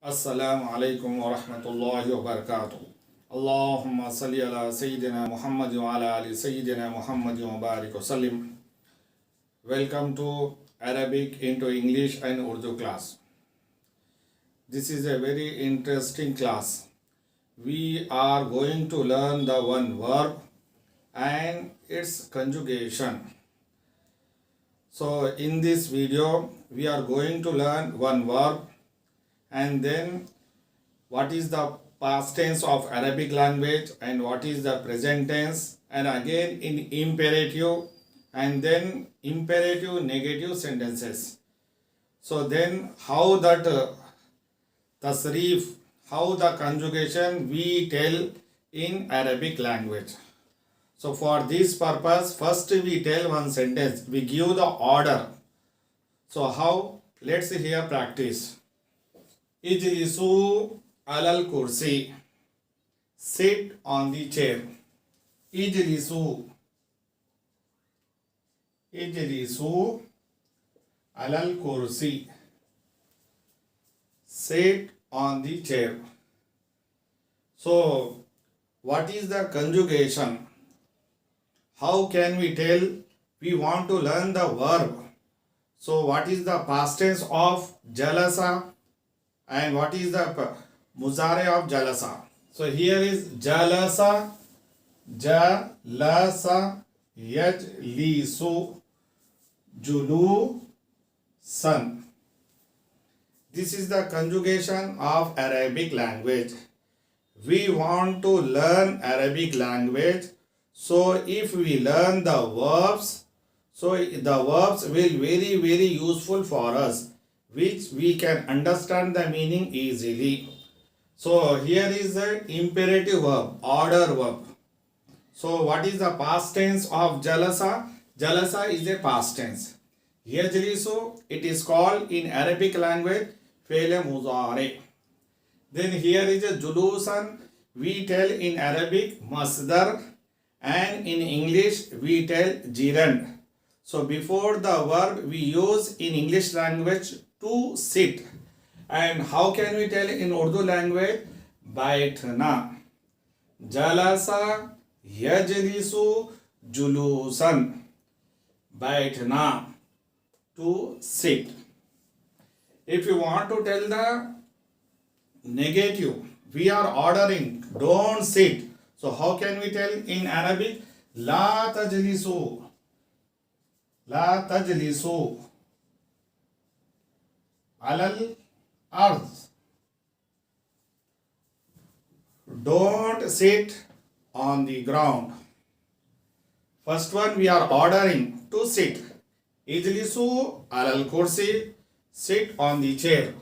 السلام عليكم ورحمة الله وبركاته. اللهم صل على سيدنا محمد وعلى آل سيدنا محمد وبارك وسلم. Welcome to Arabic into English and Urdu class. This is a very interesting class. We are going to learn the one verb and its conjugation. So in this video we are going to learn one verb and then what is the past tense of Arabic language and what is the present tense, and again in imperative and then imperative negative sentences. So then how that tasrif, how the conjugation we tell in Arabic language. So for this purpose, first we tell one sentence, we give the order. So how? Let's here practice. Ijlisu alal kursi. Sit on the chair. Ijlisu. Ijlisu alal kursi. Sit on the chair. So, what is the conjugation? How can we tell? We want to learn the verb. So, what is the past tense of jalasa? And what is the muzare of jalasa? So here is jalasa, jalasa, yajlisu, julusan. This is the conjugation of Arabic language. We want to learn Arabic language. So if we learn the verbs, so the verbs will very useful for us, which we can understand the meaning easily. So here is the imperative verb, order verb. So what is the past tense of jalasa? Jalasa is a past tense. Yajlisu, it is called in Arabic language fi'l mudari. Then here is a julusan, we tell in Arabic masdar, and in English we tell gerund. So before the verb we use in English language to sit. And how can we tell in Urdu language? Baithna. Jalasa yajlisu julusan. Baithna. To sit. If you want to tell the negative, we are ordering, don't sit. So how can we tell in Arabic? La tajlisu. La tajlisu. Alal arz. Don't sit on the ground. First one we are ordering to sit. Ijlisu alal kursi. Sit on the chair.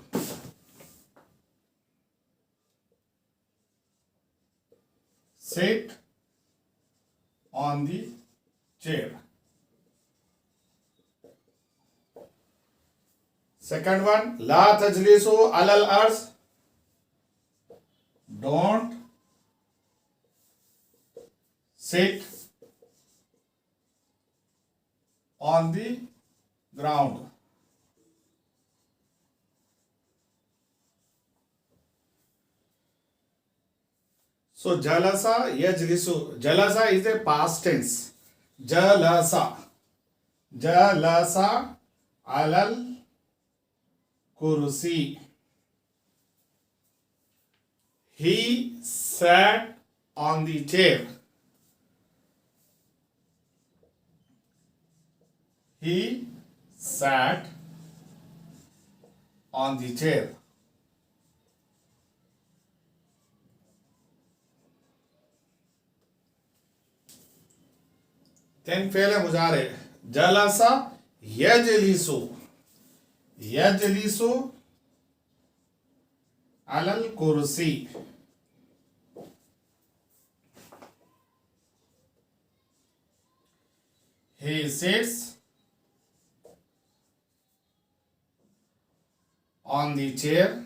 Sit on the chair. Second one, la tajlisu alal arz. Don't sit on the ground. So jalasa yajlisu. Jalasa is a past tense. Jalasa. Jalasa alal kursi. He sat on the chair. He sat on the chair. Then fi'l mudari. Jalasa yajlisu. Yajlisu alal kursi. He sits on the chair,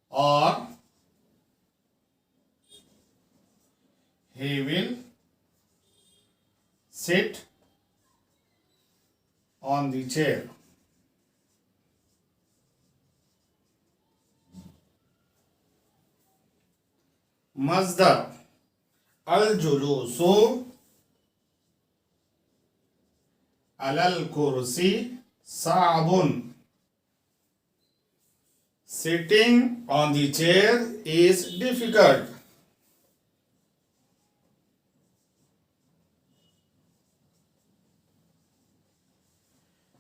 or he will sit on the chair. مصدر الجلوس على الكرسي صعب. Sitting on the chair is difficult.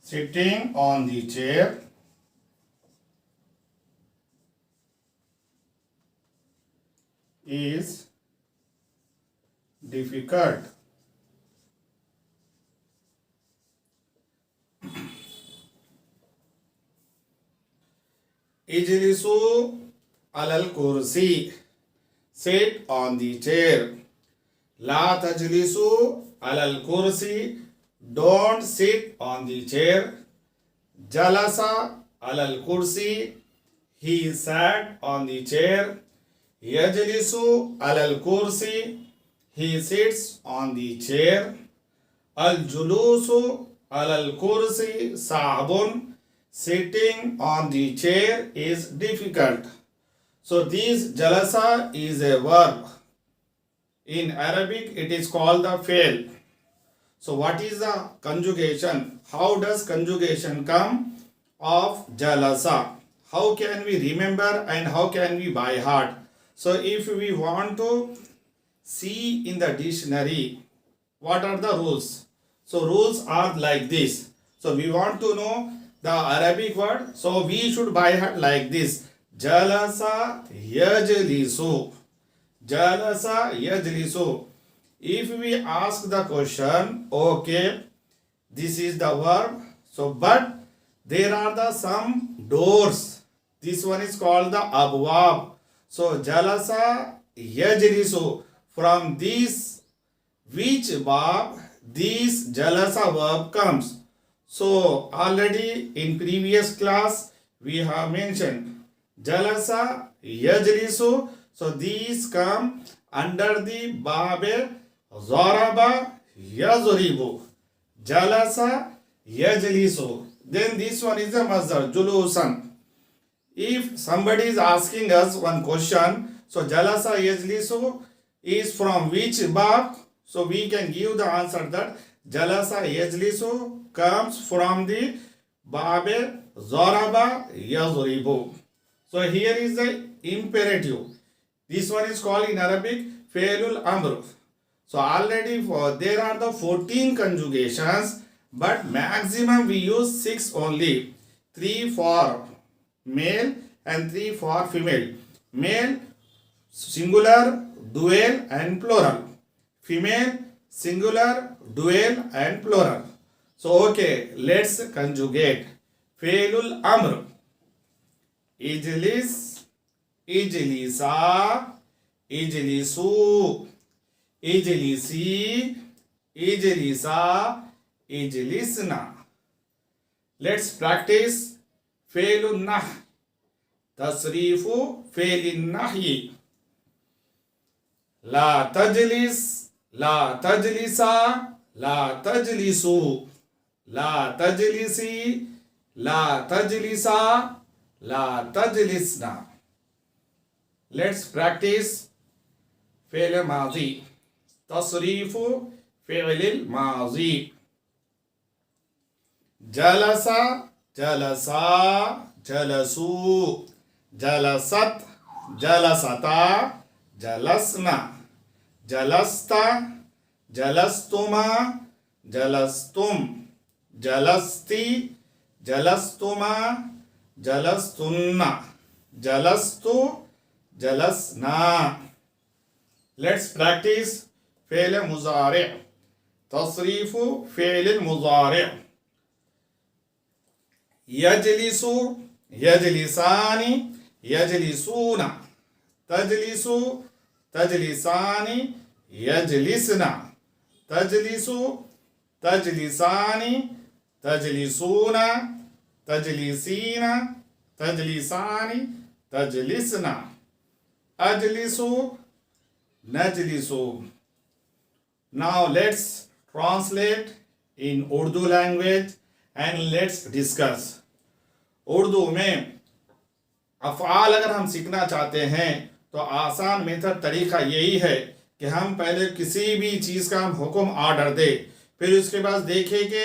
Sitting on the chair is difficult. Ijlisu alal kursi. Sit on the chair. La tajlisu alal kursi. Don't sit on the chair. Jalasa alal kursi. He sat on the chair. Yajlisu alal kursi. He sits on the chair. Al-julusu alal kursi sa'bun. Sitting on the chair is difficult. So this jalasa is a verb. In Arabic it is called the fi'l. So what is the conjugation? How does conjugation come of jalasa? How can we remember and how can we by heart? So if we want to see in the dictionary, what are the rules? So rules are like this. So we want to know the Arabic word. So we should by heart like this. Jalasa yajlisu. Jalasa yajlisu. If we ask the question, okay, this is the verb. So but there are the some doors. This one is called the abwab. So jalasa yajlisu. From this, which bab this jalasa verb comes? So already in previous class we have mentioned jalasa yajlisu. So these come under the babe zaraba yazribu. Jalasa yajlisu. Then this one is a masdar julusan. If somebody is asking us one question, so jalasa yajlisu is from which bab? So we can give the answer that jalasa yajlisu comes from the babe zaraba yazribu. So here is the imperative. This one is called in Arabic fi'lul amr. So already there are the 14 conjugations, but maximum we use 6 only. 3 for male and 3 for female. Male singular, dual and plural. Female singular, dual and plural. So okay, let's conjugate. Fi'lul amr. Ijlis, ijlisa, ijlisu, ijlisi, ijlisa, ijlisna. Let's practice fi'lun nahy. Tasrifu fi'lin nahyi. La tajlis, la tajlisa, la tajlisu. La tajlisi, la tajlisa, la tajlisna. Let's practice fi'l mazi. Tasrifu fi'l mazi. Jalasa, jalasa, jalasu. Jalasat, jalasata, jalasna. Jalasta, jalastuma, jalastum. Jalasti, jalastuma, jalastunna. Jalastu, jalasna. Let's practice fi'l muzari'. Tasrifu fi'l muzari'. Yajlisu, yajlisani, yajlisuna. Tajlisu, tajlisani, yajlisna. Tajlisu, tajlisani, tajlisuna, tajlisina, tajlisani, tajlisna. Ajlisu, najlisu. Now let's translate in Urdu language and let's discuss. Urdu میں افعال اگر ہم سیکھنا چاہتے ہیں تو آسان method طریقہ یہی ہے کہ ہم پہلے کسی بھی چیز کا حکم آرڈر دے، پھر اس کے بعد دیکھیں کہ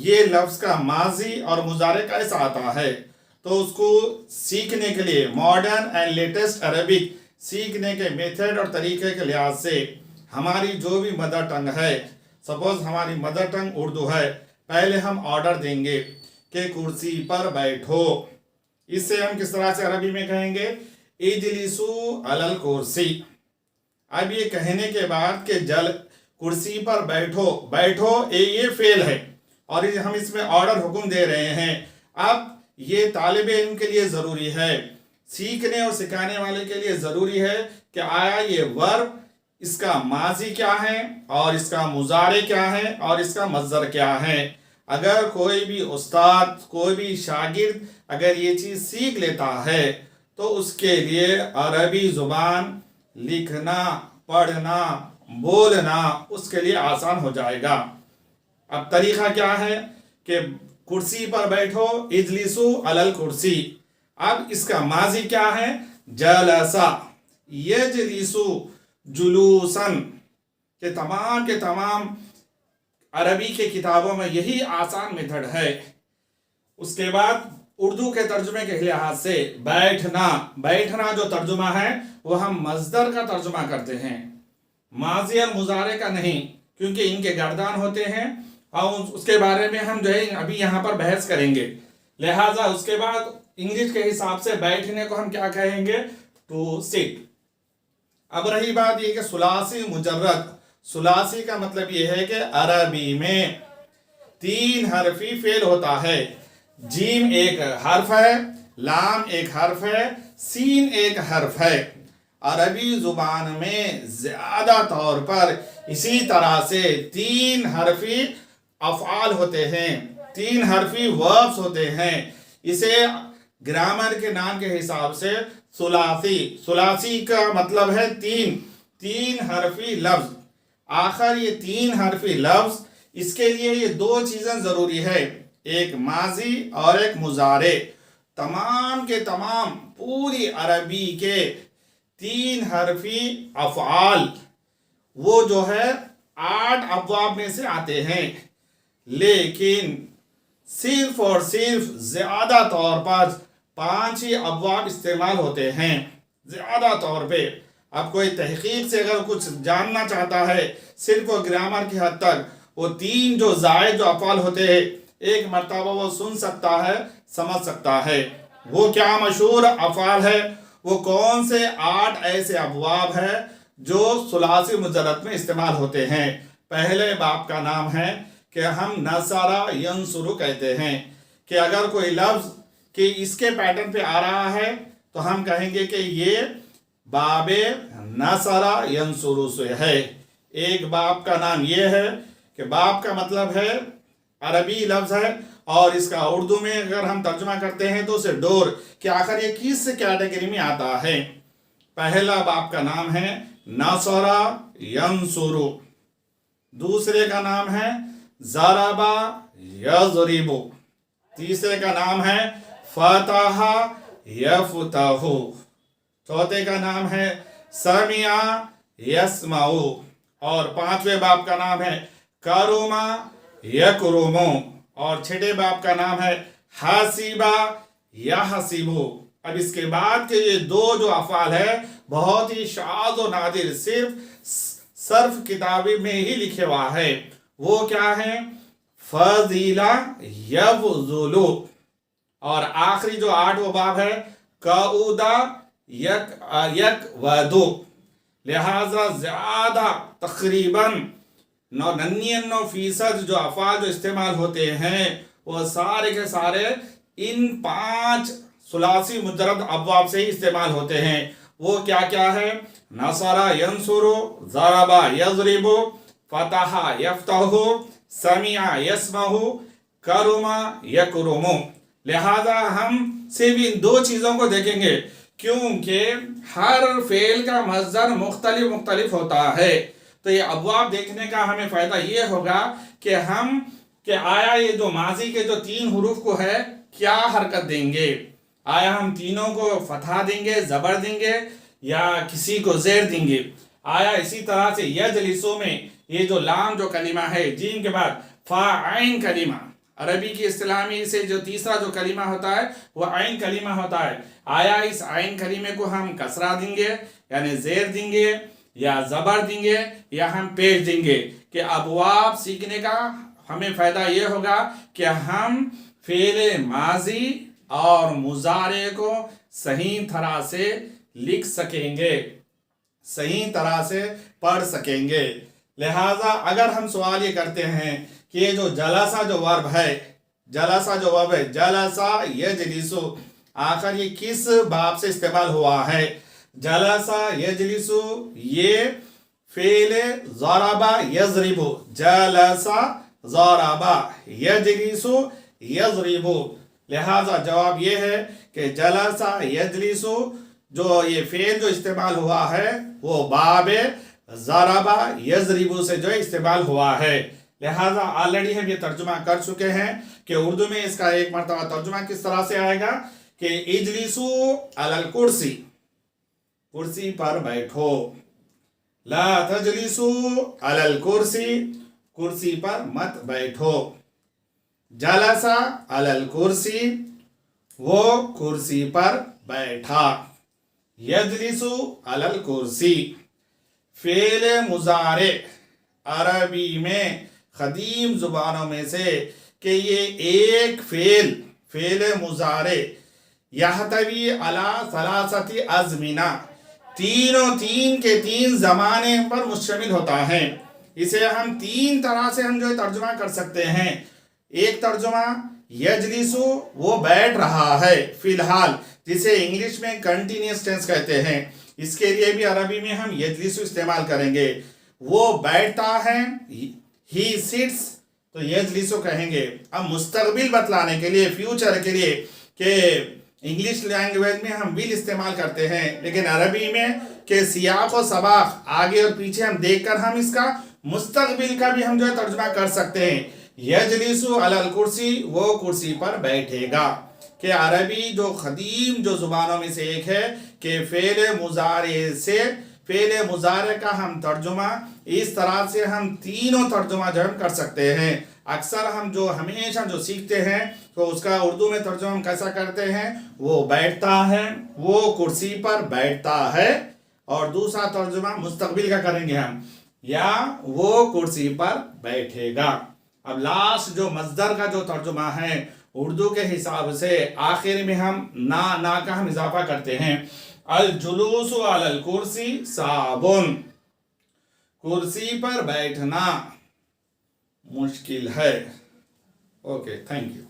یہ لفظ کا ماضی اور مضارع کیسا آتا ہے، تو اس کو سیکھنے کے لیے ماڈرن اینڈ لیٹسٹ عربک سیکھنے کے میتھڈ اور طریقے کے لحاظ سے ہماری جو بھی مدر ٹنگ ہے، سپوز ہماری مدر ٹنگ اردو ہے، پہلے ہم آرڈر دیں گے کہ کرسی پر بیٹھو، اس سے ہم کس طرح سے عربی میں کہیں گے اجلسو علی الکرسی۔ اب یہ کہنے کے بعد کہ کرسی پر بیٹھو، بیٹھو یہ فعل ہے اور ہم اس میں آرڈر حکم دے رہے ہیں۔ اب یہ طالب علم کے لیے ضروری ہے، سیکھنے اور سکھانے والے کے لیے ضروری ہے کہ آیا یہ ورب اس کا ماضی کیا ہے اور اس کا مضارع کیا ہے اور اس کا مصدر کیا ہے۔ اگر کوئی بھی استاد، کوئی بھی شاگرد اگر یہ چیز سیکھ لیتا ہے تو اس کے لیے عربی زبان لکھنا، پڑھنا، بولنا اس کے لیے آسان ہو جائے گا۔ اب طریقہ کیا ہے کہ کرسی پر بیٹھو، اجلسو علی الکرسی۔ اب اس کا ماضی کیا ہے؟ جلسا، یجلسو جلوسن، کہ تمام عربی کے کتابوں میں یہی آسان میتھڈ ہے۔ اس کے بعد اردو کے ترجمے کے لحاظ سے بیٹھنا جو ترجمہ ہے وہ ہم مصدر کا ترجمہ کرتے ہیں، ماضی اور مضارع کا نہیں، کیونکہ ان کے گردان ہوتے ہیں اور اس کے بارے میں ہم جو ہے ابھی یہاں پر بحث کریں گے۔ لہٰذا اس کے بعد انگلش کے حساب سے بیٹھنے کو ہم کیا کہیں گے؟ To sit. اب رہی بات یہ کہ ثلاثی مجرد، ثلاثی کا مطلب یہ ہے کہ عربی میں 3 حرفی فعل ہوتا ہے۔ جیم ایک حرف ہے، لام ایک حرف ہے، سین ایک حرف ہے۔ عربی زبان میں زیادہ طور پر اسی طرح سے 3 حرفی افعال ہوتے ہیں، 3 حرفی وربس ہوتے ہیں۔ اسے گرامر کے نام کے حساب سے ثلاثی کا مطلب ہے 3 حرفی لفظ۔ آخر یہ 3 حرفی لفظ، اس کے لیے یہ 2 چیزیں ضروری ہے، ایک ماضی اور ایک مضارع۔ تمام کے تمام پوری عربی کے 3 حرفی افعال وہ جو ہے 8 ابواب میں سے آتے ہیں، لیکن صرف اور صرف زیادہ طور پر 5 ہی ابواب استعمال ہوتے ہیں زیادہ طور پہ۔ اب کوئی تحقیق سے اگر کچھ جاننا چاہتا ہے صرف وہ گرامر کی حد تک، وہ 3 جو زائد جو افعال ہوتے ہیں ایک مرتبہ وہ سن سکتا ہے، سمجھ سکتا ہے۔ وہ کیا مشہور افعال ہے، وہ کون سے 8 ایسے ابواب ہے جو ثلاثی مجرد میں استعمال ہوتے ہیں۔ پہلے باب کا نام ہے کہ ہم نصرہ ینصر کہتے ہیں، کہ اگر کوئی لفظ کہ اس کے پیٹرن پہ آ رہا ہے تو ہم کہیں گے کہ یہ باب نصرہ ینصر سے ہے۔ ایک باب کا نام یہ ہے کہ باب کا مطلب ہے عربی لفظ ہے اور اس کا اردو میں اگر ہم ترجمہ کرتے ہیں تو اسے ڈور، کہ آخر یہ کس کیٹیگری میں آتا ہے۔ پہلا باب کا نام ہے نصرہ ینصر، دوسرے کا نام ہے ضرب یضرب، تیسرے کا نام ہے فتح یفتح، چوتھے کا نام ہے سمع یسمع، اور 5ویں باب کا نام ہے کرم یکرم، اور 6 باب کا نام ہے حاسب یحسب۔ اب اس کے بعد کے یہ 2 جو افعال ہے بہت ہی شاذ و نادر، صرف صرف کتابی میں ہی لکھے ہوا ہے۔ وہ کیا ہے؟ فضل یفضل، اور آخری جو 8واں باب ہے قعود یقعد۔ لہذا زیادہ تقریباً 99% جو افعال جو استعمال ہوتے ہیں وہ سارے کے سارے ان 5 ثلاثی مجرد ابواب سے ہی استعمال ہوتے ہیں۔ وہ کیا کیا ہے؟ نصرہ ینصر، ضرب یضرب، فتح یفتح، سمع یسمع، کرم یکرم۔ لہذا ہم صرف ان 2 چیزوں کو دیکھیں گے، کیونکہ ہر فعل کا مصدر مختلف ہوتا ہے۔ تو یہ ابواب دیکھنے کا ہمیں فائدہ یہ ہوگا کہ آیا یہ جو ماضی کے جو 3 حروف کو ہے کیا حرکت دیں گے، آیا ہم تینوں کو فتحہ دیں گے، زبر دیں گے، या किसी को ज़ेर देंगे। आया इसी तरह से यजलिसु में ये जो लाम जो कलिमा है, जीम के बाद फा आइन कलिमा, अरबी की इस्तिलाह में इसे जो तीसरा जो कलिमा होता है वो आइन कलिमा होता है। आया इस आइन कलिमे को हम कसरा देंगे यानी ज़ेर देंगे या ज़बर देंगे या हम पेश देंगे कि अबवाब सीखने का हमें फ़ायदा ये होगा कि हम फ़ेल माजी और मुजारे को सही तरह से लिख सकेंगे, सही तरह से पढ़ सकेंगे। लिहाजा अगर हम सवाल ये करते हैं कि ये जो जलसा जो वर्ब है, जलसा जो वर्ब है, जलसा यजलिसु, आखिर ये किस बाब से इस्तेमाल हुआ है? जलसा यजलिसु ये फेल ज़रबा यज़रिबु, जलसा ज़रबा यजलिसु यज़रिबु। लिहाजा जवाब ये है कि जलसा यजलिसु जो ये फेल जो इस्तेमाल हुआ है वो बाबे ज़रबा यज़रिबु से जो इस्तेमाल हुआ है। लिहाजा ऑलरेडी हम ये तर्जुमा कर चुके हैं कि उर्दू में इसका एक मरतबा तर्जुमा किस तरह से आएगा कि इजलिसु अलल कुर्सी, कुर्सी पर बैठो, ला तजलिसु अलल कुर्सी, कुर्सी पर मत बैठो, जलसा अलल कुर्सी, वो कुर्सी पर बैठा, यजलिसु अलल कुर्सी। फेल मुजारे अरबी में क़दीम ज़ुबानों में से कि ये एक फेल मुजारे यहतवी अला सलासती अज़मिना, तीन के तीन ज़माने पर मुश्तमिल होता है। इसे हम तीन तरह से हम जो है तर्जुमा कर सकते हैं। एक तर्जुमा यजलिसु वो बैठ रहा है फिलहाल, जिसे इंग्लिश में कंटिन्यूस टेंस कहते हैं। इसके लिए भी अरबी में हम यजलिसु इस्तेमाल करेंगे। वो बैठता है, ही सिट्स, तो यजलिसु कहेंगे। अब मुस्तकबिल बतलाने के लिए, फ्यूचर के लिए, कि इंग्लिश लैंग्वेज में हम विल इस्तेमाल करते हैं, लेकिन अरबी में के सियाक और सबाक आगे और पीछे हम देखकर हम इसका मुस्तकबिल का भी हम जो है तर्जुमा कर सकते हैं। यजलिसु अलल कुर्सी, वो कुर्सी पर बैठेगा। कि अरबी जो क़दीम जो ज़ुबानों में से एक है कि फ़ेल मुज़ारे से फ़ेल मुज़ारे का हम तर्जुमा इस तरह से हम तीनों तर्जुमा जो हम कर सकते हैं। अक्सर हम जो हमेशा जो सीखते हैं तो उसका उर्दू में तर्जुमा हम कैसा करते हैं, वो बैठता है, वो कुर्सी पर बैठता है, और दूसरा तर्जुमा मुस्तकबिल का करेंगे हम, या वो कुर्सी पर बैठेगा। अब लास्ट जो मज़दर का जो तर्जुमा है उर्दू के हिसाब से आखिर में हम ना का हम इजाफा करते हैं। अल जुलूसु अलल कुर्सी साबुन, कुर्सी पर बैठना मुश्किल है। Okay, thank you.